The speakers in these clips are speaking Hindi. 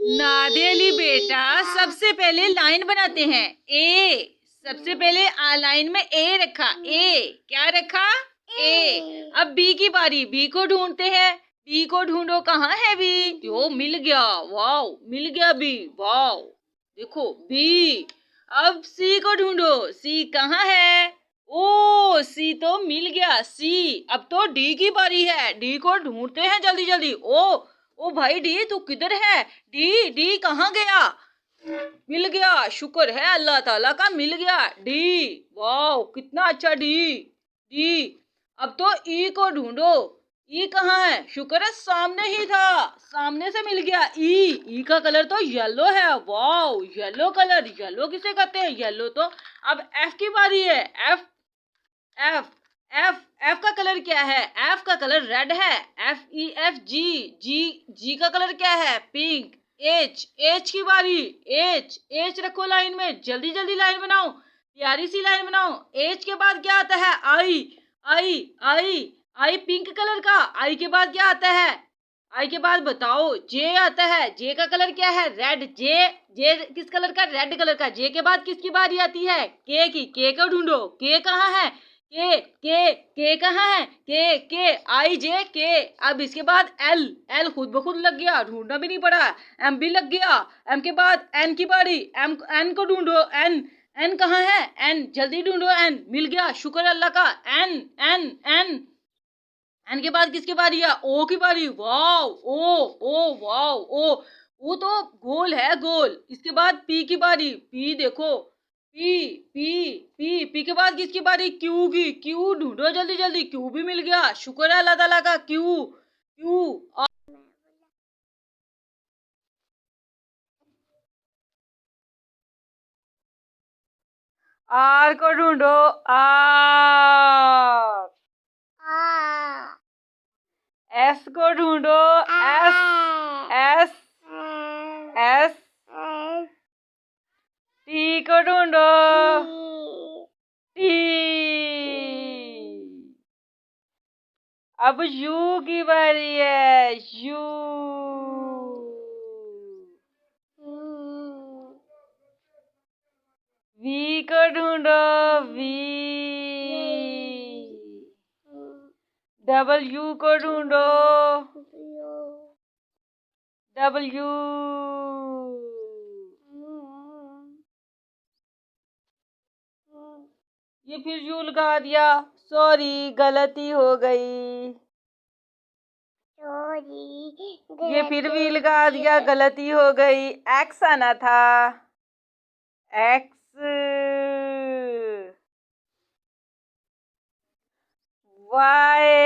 नादे अली बेटा, सबसे पहले लाइन बनाते हैं। ए, सबसे पहले लाइन में ए रखा। ए क्या रखा? ए। अब बी की बारी। बी को ढूंढते हैं। बी को ढूंढो, कहाँ है बी? यो, मिल गया। वाओ, मिल गया बी। वाओ, देखो बी। अब सी को ढूंढो। सी कहाँ है? ओ, सी तो मिल गया। सी। अब तो डी की बारी है। डी को ढूंढते हैं जल्दी जल्दी। ओ भाई डी, तू किधर है? डी, डी कहाँ गया? मिल गया। शुक्र है अल्लाह ताला का, मिल गया डी। वाह, कितना अच्छा डी। डी। अब तो ई को ढूंढो। ई कहाँ है? शुक्र है सामने ही था, सामने से मिल गया। ई का कलर तो येलो है। वाह, येलो कलर। येलो किसे कहते हैं? येलो तो। अब एफ की बारी है। एफ। एफ। एफ। एफ का कलर क्या है? एफ का कलर रेड है। F E F G. G. G का कलर क्या है? पिंक। एच। एच की बारी। एच। एच रखो लाइन में, जल्दी जल्दी लाइन बनाओ, प्यारी सी लाइन बनाओ। एच के बाद क्या आता है? आई। आई। आई। आई पिंक कलर का। आई के बाद क्या आता है? आई के बाद बताओ। जे आता है। जे का कलर क्या है? रेड। जे। जे किस कलर का? रेड कलर का। जे के बाद किसकी बारी आती है? के की। के को ढूंढो। के कहाँ है? के कहाँ है? के। आई जे के। अब इसके बाद एल। एल खुद ब खुद लग गया, ढूंढना भी नहीं पड़ा। एम भी लग गया। एम के बाद एन की बारी। एम। एन को ढूंढो। एन। एन कहाँ है? एन जल्दी ढूंढो। एन मिल गया, शुक्र अल्लाह का। एन। एन। एन। एन के बाद किसकी बारी है? ओ की बारी। वाओ। Oh wow. ओ तो गोल है, गोल। इसके बाद पी की बारी। पी देखो। पी। पी। पी। पी के बाद किसकी बारी? क्यू की। क्यू ढूंढो जल्दी जल्दी। क्यू भी मिल गया, शुक्र है अल्लाह ताला का। क्यू। क्यू। आर को ढूंढो। आर। एस को ढूंढो। एस। एस। एस। टी को ढूंढो। टी। अब यू की बारी है। यू। वी को ढूंढो। वी। डब्ल्यू को ढूंढो। डब्ल्यू। ये फिर यू लगा दिया। सॉरी, गलती हो गई। ये फिर भी लगा दिया, गलती हो गई। एक्स आना था। X. Y.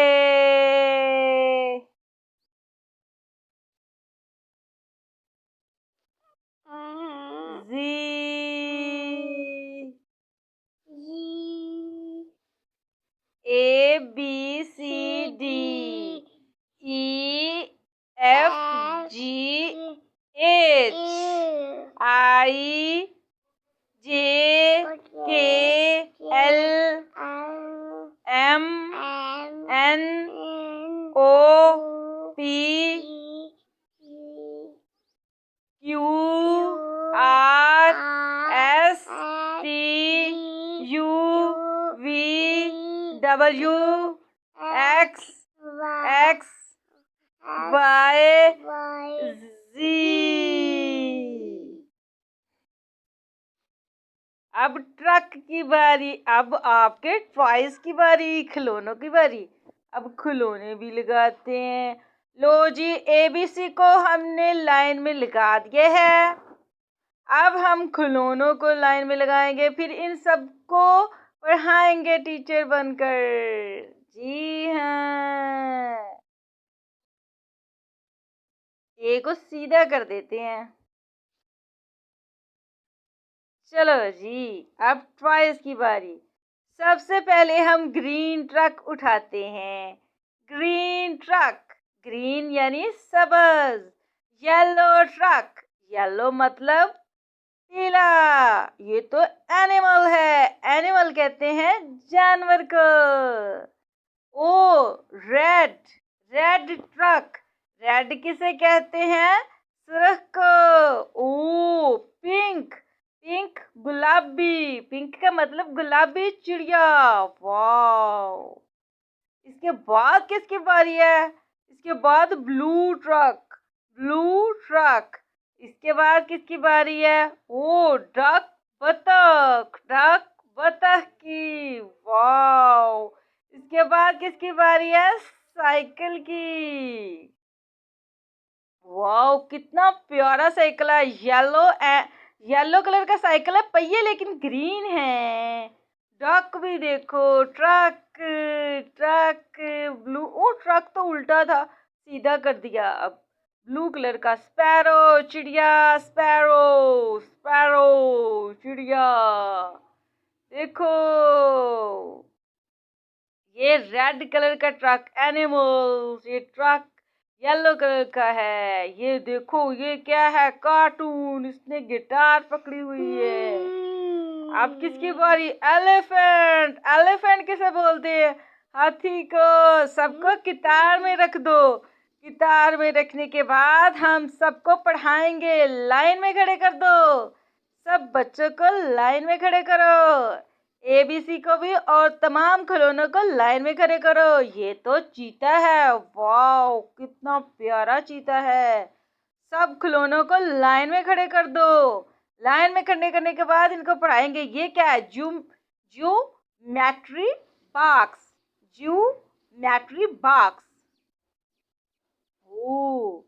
Z. A B C D E F G H I J K L M N O P Q R S T U V W X X Y Z. अब ट्रक की बारी। अब आपके टॉयज की बारी, खिलौनों की बारी। अब खिलौने भी लगाते हैं। लो जी, ABC को हमने लाइन में लगा दिए है। अब हम खिलौनों को लाइन में लगाएंगे, फिर इन सबको पढ़ाएंगे टीचर बनकर। जी हाँ, ए को सीधा कर देते हैं। चलो जी, अब टॉयज की बारी। सबसे पहले हम ग्रीन ट्रक उठाते हैं। Green truck. ग्रीन यानी सब्ज। Yellow truck. येलो मतलब पीला। ये तो एनिमल है। एनिमल कहते हैं जानवर को। ओ रेड। Red truck. रेड किसे कहते हैं? सुरख को। गुलाबी, पिंक का मतलब गुलाबी चिड़िया। वाओ। इसके बाद किसकी बारी है? इसके बाद ब्लू ट्रक, ब्लू ट्रक। इसके बाद किसकी बारी है? ओ डक, बतख, डक बतख की। वाओ। इसके बाद किसकी बारी है? साइकिल की। वाओ, कितना प्यारा साइकिल है। येलो कलर का साइकिल है, पहिए लेकिन ग्रीन है। ट्रक भी देखो, ट्रक, ट्रक ब्लू। ओ ट्रक तो उल्टा था, सीधा कर दिया। अब ब्लू कलर का स्पैरो चिड़िया, स्पैरो, स्पैरो चिड़िया। देखो, ये रेड कलर का ट्रक एनिमल्स। ये ट्रक येलो कलर का है। ये देखो, ये क्या है? कार्टून। इसने गिटार पकड़ी हुई है। अब किसकी बारी? एलिफेंट। एलिफेंट किसे बोलते हैं? हाथी को। सबको कितार में रख दो। कितार में रखने के बाद हम सबको पढ़ाएंगे। लाइन में खड़े कर दो। सब बच्चों को लाइन में खड़े करो। एबीसी को भी और तमाम खिलौनों को लाइन में खड़े करो। ये तो चीता है। वाओ, कितना प्यारा चीता है। सब खिलौनों को लाइन में खड़े कर दो। लाइन में खड़े करने के बाद इनको पढ़ाएंगे। ये क्या है? Geometry box, geometry box. ओ,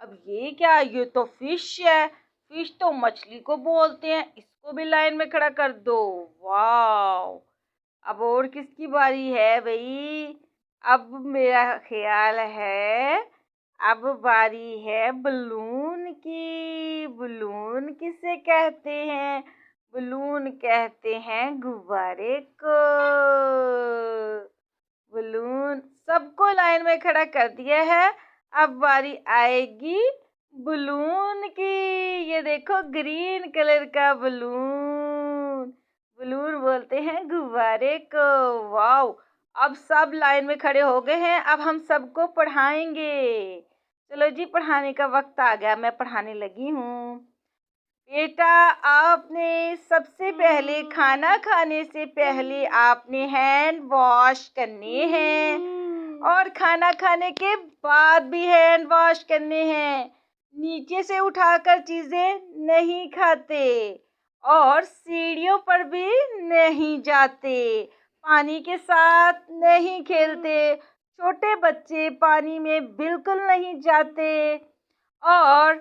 अब ये क्या है? ये तो फिश है। फिश तो मछली को बोलते हैं। इसको भी लाइन में खड़ा कर दो। वाओ। अब और किसकी बारी है भाई? अब मेरा ख्याल है अब बारी है बलून की। बलून किसे कहते हैं? बलून कहते हैं गुब्बारे को। बलून सबको लाइन में खड़ा कर दिया है। अब बारी आएगी बलून की। ये देखो, ग्रीन कलर का बलून। बलून बोलते हैं गुब्बारे को। वाओ। अब सब लाइन में खड़े हो गए हैं। अब हम सबको पढ़ाएंगे। चलो जी, पढ़ाने का वक्त आ गया। मैं पढ़ाने लगी हूँ। बेटा, आपने सबसे पहले खाना खाने से पहले आपने हैंड वॉश करने हैं और खाना खाने के बाद भी हैंड वॉश करने हैं। नीचे से उठाकर चीजें नहीं खाते और सीढ़ियों पर भी नहीं जाते। पानी के साथ नहीं खेलते। छोटे बच्चे पानी में बिल्कुल नहीं जाते और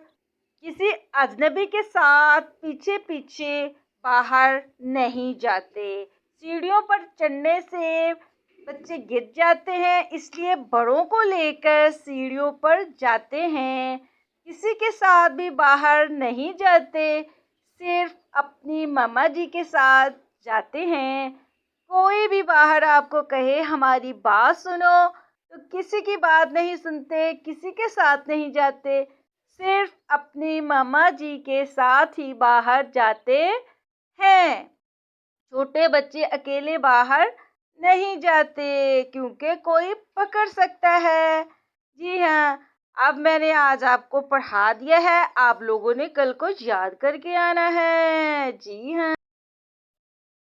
किसी अजनबी के साथ पीछे पीछे बाहर नहीं जाते। सीढ़ियों पर चढ़ने से बच्चे गिर जाते हैं, इसलिए बड़ों को लेकर सीढ़ियों पर जाते हैं। किसी के साथ भी बाहर नहीं जाते, सिर्फ अपनी मामा जी के साथ जाते हैं। कोई भी बाहर आपको कहे हमारी बात सुनो, तो किसी की बात नहीं सुनते, किसी के साथ नहीं जाते, सिर्फ अपनी मामा जी के साथ ही बाहर जाते हैं। छोटे बच्चे अकेले बाहर नहीं जाते क्योंकि कोई पकड़ सकता है। जी हाँ, अब मैंने आज आपको पढ़ा दिया है। आप लोगों ने कल को याद करके आना है। जी हाँ।